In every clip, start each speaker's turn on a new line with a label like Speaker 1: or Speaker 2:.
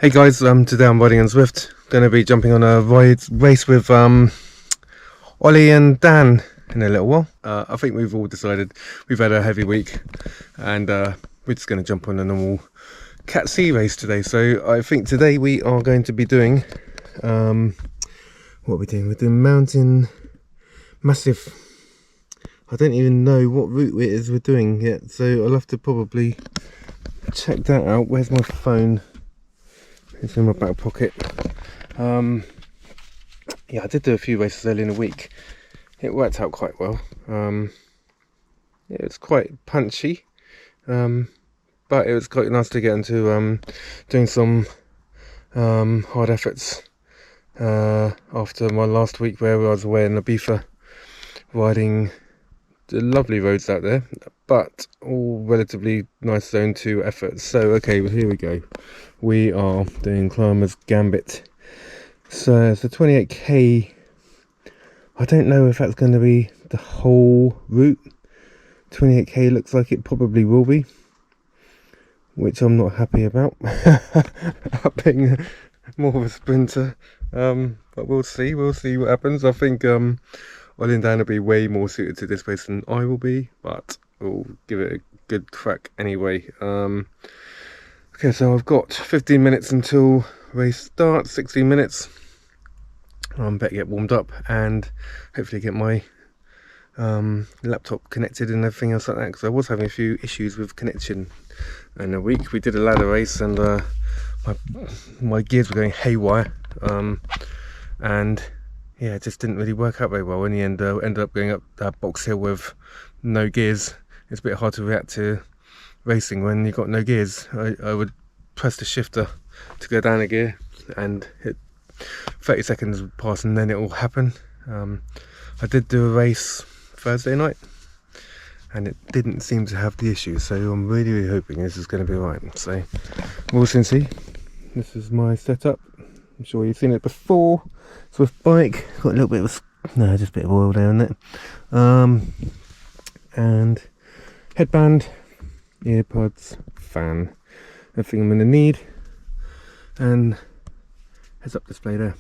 Speaker 1: Hey guys, today I'm riding on Zwift. Going to be jumping on a race with Olly and Dan in a little while. I think we've all decided we've had a heavy week and we're just going to jump on a normal Cat C race today. So I think today we are going to be doing, what are we doing? We're doing Mountain Massive. I don't even know what route it is we're doing yet, so I'll have to probably check that out. Where's my phone? It's in my back pocket. Yeah, I did do a few races early in the week. It worked out quite well. Yeah, it was quite punchy, but it was quite nice to get into doing some hard efforts after my last week where I was away in Ibiza riding the lovely roads out there, but all relatively nice zone 2 efforts. So okay, well, here we go. We are doing Climber's Gambit. So it's a 28k. I don't know if that's going to be the whole route. 28k looks like it probably will be, which I'm not happy about. Being more of a sprinter, but we'll see what happens. I think Olly and Dan will be way more suited to this race than I will be, but we'll give it a good crack anyway. Okay, so I've got 15 minutes until race starts, 16 minutes. Better get warmed up and hopefully get my laptop connected and everything else like that, because I was having a few issues with connection in a week. We did a ladder race and my gears were going haywire, and yeah, it just didn't really work out very well. In the end, ended up going up that box hill with no gears. It's a bit hard to react to racing when you've got no gears. I would press the shifter to go down a gear and hit 30 seconds would pass and then it will happen. I did do a race Thursday night and it didn't seem to have the issue, so I'm really hoping this is going to be right. So we'll soon see. This is my setup. I'm sure you've seen it before. Swift bike, got a little bit of just a bit of oil down there, and headband, earpods, fan, everything I'm going to need, and heads up display there.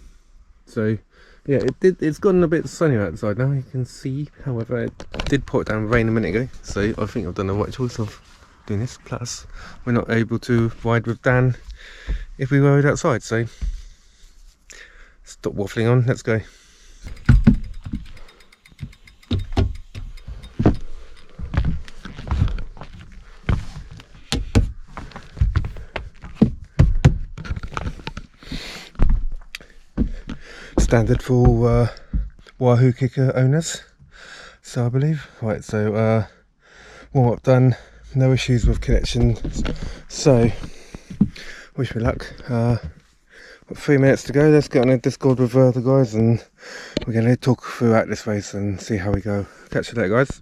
Speaker 1: So yeah, it's gotten a bit sunny outside now, you can see. However, it did pour it down rain a minute ago, so I think I've done the right choice of doing this. Plus we're not able to ride with Dan if we ride outside, so stop waffling on, let's go. Standard for Wahoo kicker owners, so I believe. Right, so warm up done, no issues with connection, so wish me luck. Got 3 minutes to go. Let's get on a Discord with the guys and we're going to talk throughout this race and see how we go. Catch you later, guys.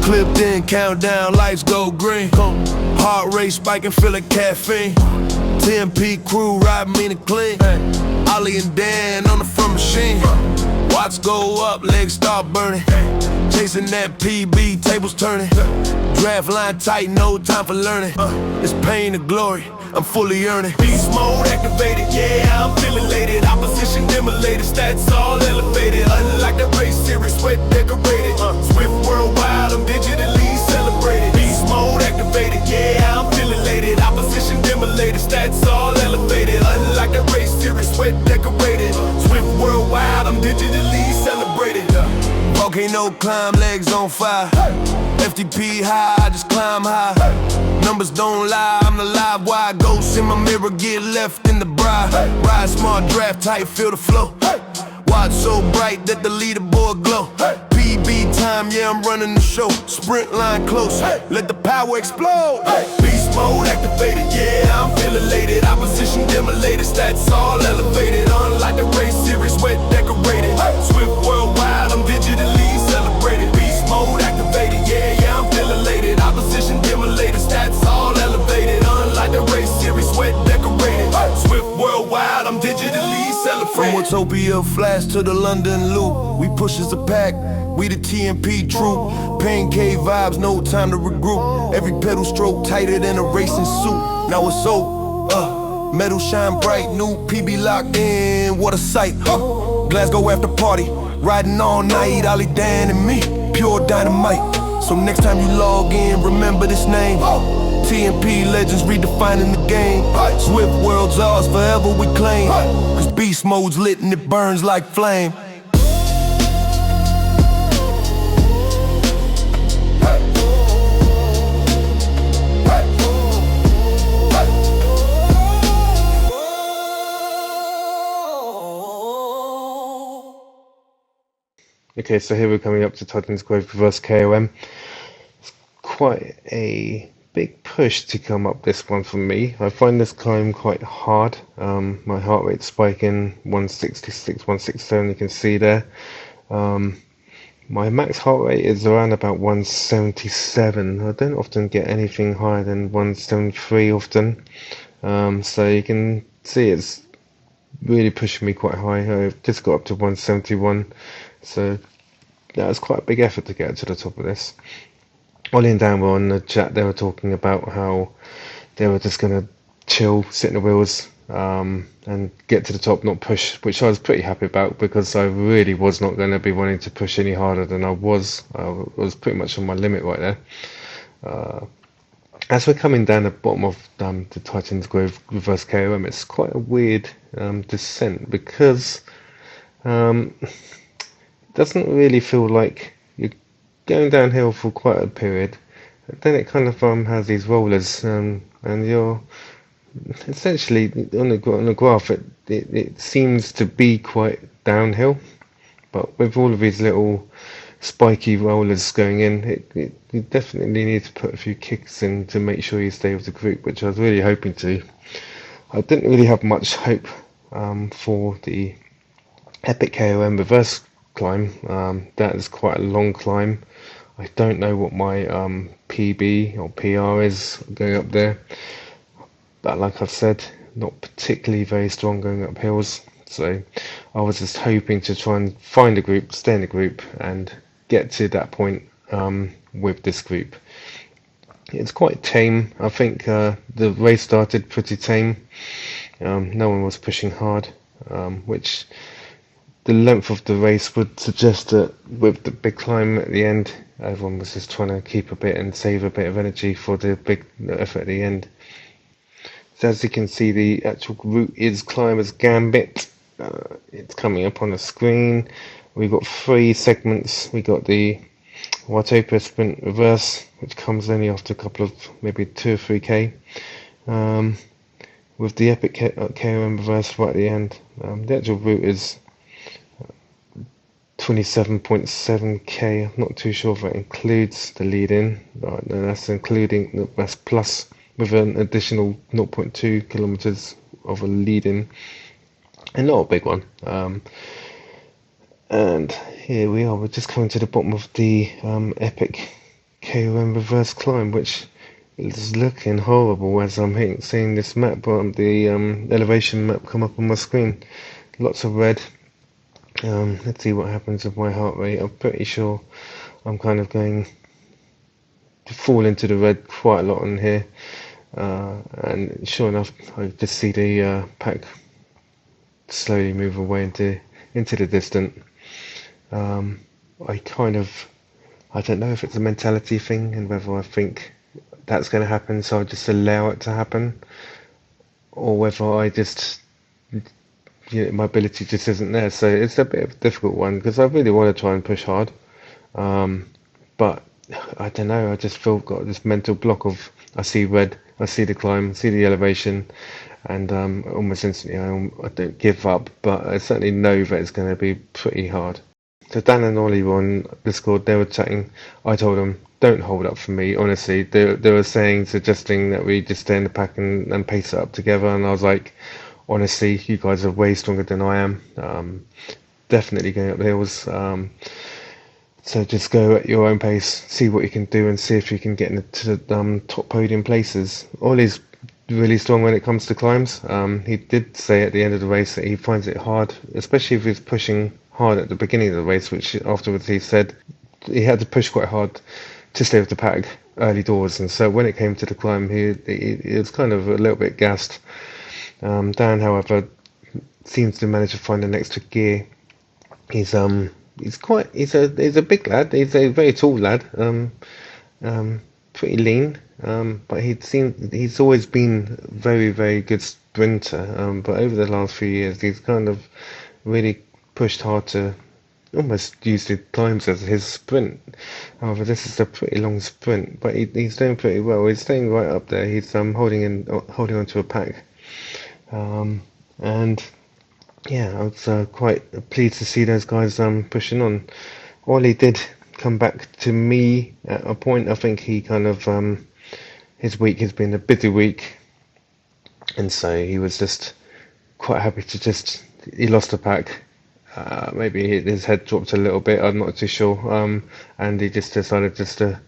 Speaker 2: Clipped in, countdown, lights go green. Heart rate spiking, feeling caffeine. TNP crew ride mean and clean. Olly and Dan on the front machine. Watts go up, legs start burning. Chasing that PB, tables turning. Draft line tight, no time for learning. It's pain or glory, I'm fully earning. Beast mode activated, yeah, I'm feeling elated. Opposition demolated, stats all elevated. Unlike the race series, sweat decorated. Swift worldwide, I'm digitally celebrated. Beast mode activated, yeah, I'm feeling elated. Opposition demolated, stats all elevated. Unlike the race series, sweat decorated. Swift worldwide, I'm digitally celebrated. Volcano climb, legs on fire. FTP high, I just climb high. Numbers don't lie, I'm the live wire. Ghosts in my mirror, get left in the bride. Ride smart, draft tight, feel the flow. Watch so bright that the leaderboard glow. PB time, yeah, I'm running the show. Sprint line close, let the power explode. Beast mode activated, yeah, I'm feeling elated. Opposition demolated, stats all elevated. Unlike the race series, wet decorated. Swift worldwide, I'm digitally celebrated. Beast mode activated, yeah, I'm feeling Soapy flash to the London loop. We push as a pack, we the TNP troop. Pain cave vibes, no time to regroup. Every pedal stroke tighter than a racing suit. Now it's over, metal shine bright. New PB locked in, what a sight. Glasgow after party, riding all night. Olly, Dan and me, pure dynamite. So next time you log in, remember this name. TNP legends redefining the game. Zwift world's ours, forever we claim. Cause beast mode's lit and it burns like flame.
Speaker 1: Okay, so here we're coming up to Titans Grove reverse KOM. It's quite a big push to come up this one for me. I find this climb quite hard. My heart rate spiking 166, 167, you can see there. My max heart rate is around about 177. I don't often get anything higher than 173 often. So you can see it's really pushing me quite high. I've just got up to 171. So that was quite a big effort to get to the top of this. Olly and Dan were on the chat. They were talking about how they were just going to chill, sit in the wheels, and get to the top, not push, which I was pretty happy about because I really was not going to be wanting to push any harder than I was. I was pretty much on my limit right there. As we're coming down the bottom of the Titans Grove reverse KOM, it's quite a weird descent because it doesn't really feel like you're going downhill for quite a period. Then it kind of has these rollers, and you're essentially on the graph. It seems to be quite downhill, but with all of these little spiky rollers going in, you definitely need to put a few kicks in to make sure you stay with the group, which I was really hoping to. I didn't really have much hope for the Epic KOM reverse climb. That is quite a long climb. I don't know what my PB or PR is going up there, but like I've said, not particularly very strong going up hills. So I was just hoping to try and find a group, stay in the group, and get to that point with this group. It's quite tame. I think the race started pretty tame. No one was pushing hard, which the length of the race would suggest that with the big climb at the end, everyone was just trying to keep a bit and save a bit of energy for the big effort at the end. So as you can see, the actual route is Climber's Gambit. It's coming up on the screen. We've got 3 segments. We got the Watopia Sprint Reverse, which comes only after a couple of maybe 2 or 3k. With the Epic KOM Reverse right at the end. The actual route is 27.7k. I'm not too sure if that includes the lead-in. That's plus with an additional 0.2 kilometers of a lead-in, and not a big one. And here we are. We're just coming to the bottom of the Epic KOM reverse climb, which is looking horrible as I'm seeing this map, the elevation map come up on my screen. Lots of red. Let's see what happens with my heart rate. I'm pretty sure I'm kind of going to fall into the red quite a lot on here, and sure enough, I just see the pack slowly move away into the distance. I don't know if it's a mentality thing and whether I think that's going to happen, so I just allow it to happen, or whether I just, my ability just isn't there. So it's a bit of a difficult one because I really want to try and push hard, but I don't know, I just got this mental block of I see red, I see the climb, I see the elevation, and almost instantly I don't give up, but I certainly know that it's going to be pretty hard. So Dan and Olly were on Discord, they were chatting. I told them, don't hold up for me, honestly. They were suggesting that we just stay in the pack and pace it up together, and I was like, honestly, you guys are way stronger than I am. Definitely going up the hills. So just go at your own pace, see what you can do, and see if you can get into the top podium places. Olly's really strong when it comes to climbs. He did say at the end of the race that he finds it hard, especially if he's pushing hard at the beginning of the race, which afterwards he said he had to push quite hard to stay with the pack early doors. And so when it came to the climb, he was kind of a little bit gassed. Dan, however, seems to manage to find an extra gear. He's a big lad. He's a very tall lad. Pretty lean. But he's always been very, very good sprinter. But over the last few years, he's kind of really pushed hard to almost use the climbs as his sprint. However, this is a pretty long sprint, but he's doing pretty well. He's staying right up there. He's holding on to a pack. And yeah, I was quite pleased to see those guys pushing on. Olly did come back to me at a point. I think he kind of his week has been a busy week, and so he was just quite happy to he lost the pack. Maybe his head dropped a little bit. I'm not too sure. And he just decided to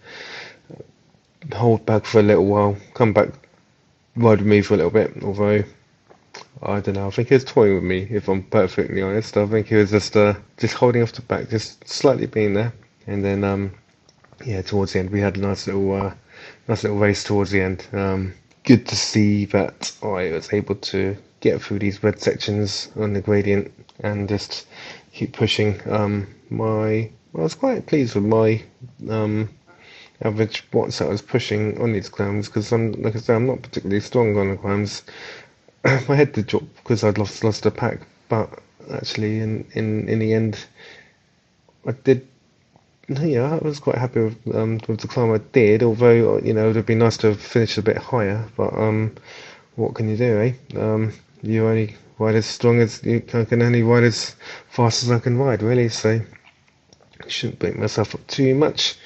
Speaker 1: hold back for a little while, come back, ride with me for a little bit. Although I don't know, I think he was toying with me, if I'm perfectly honest. I think he was just holding off the back, just slightly being there. And then towards the end we had a nice little race towards the end. Good to see that I was able to get through these red sections on the gradient and just keep pushing. I was quite pleased with my average watts that I was pushing on these climbs, because like I said, I'm not particularly strong on the climbs. My head did drop because I'd lost a pack, but actually in the end I did. Yeah, I was quite happy with the climb I did, although it would have been nice to have finished a bit higher. But what can you do, eh? You only ride as strong as you can only ride as fast as I can ride, really. So I shouldn't beat myself up too much.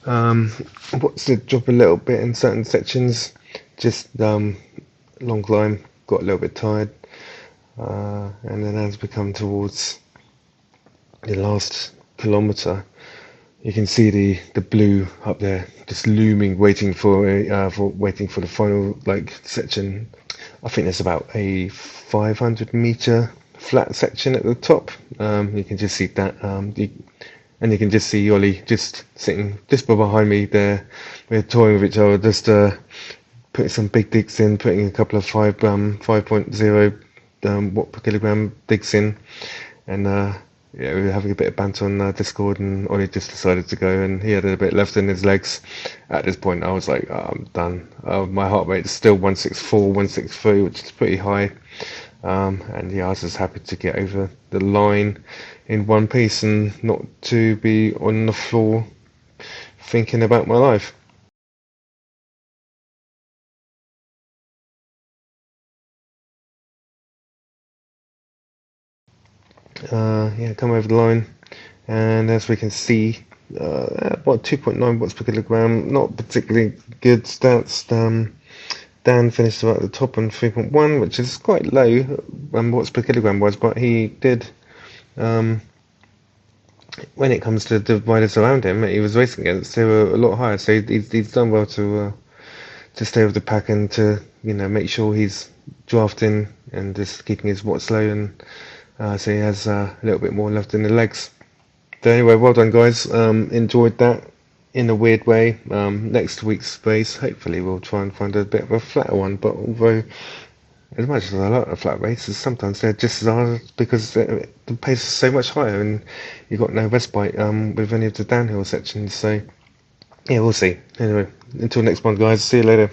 Speaker 1: Watts did drop a little bit in certain sections. Just long climb, got a little bit tired, and then as we come towards the last kilometre, you can see the blue up there, just looming, waiting for the final section. I think there's about a 500 meter flat section at the top. You can just see that, and you can just see Olly just sitting just behind me there. We're toying with each other, just putting some big digs in, putting a couple of 5.0 watt per kilogram digs in, and we were having a bit of banter on Discord, and Ollie just decided to go, and he had a bit left in his legs. At this point I was like, I'm done. My heart rate is still 164, 163, which is pretty high, and yeah, I was just happy to get over the line in one piece and not to be on the floor thinking about my life. Come over the line, and as we can see, about 2.9 watts per kilogram, not particularly good stats. Dan finished about the top on 3.1, which is quite low watts per kilogram wise, but he did, when it comes to the riders around him he was racing against, they were a lot higher, so he's done well to stay with the pack and to make sure he's drafting and just keeping his watts low, and so he has a little bit more left in the legs. So anyway, well done guys, enjoyed that in a weird way. Next week's race, hopefully we'll try and find a bit of a flatter one, but although as much as I like the flat races, sometimes they're just as hard because the pace is so much higher and you've got no respite with any of the downhill sections. So yeah, we'll see. Anyway, until next one guys, see you later.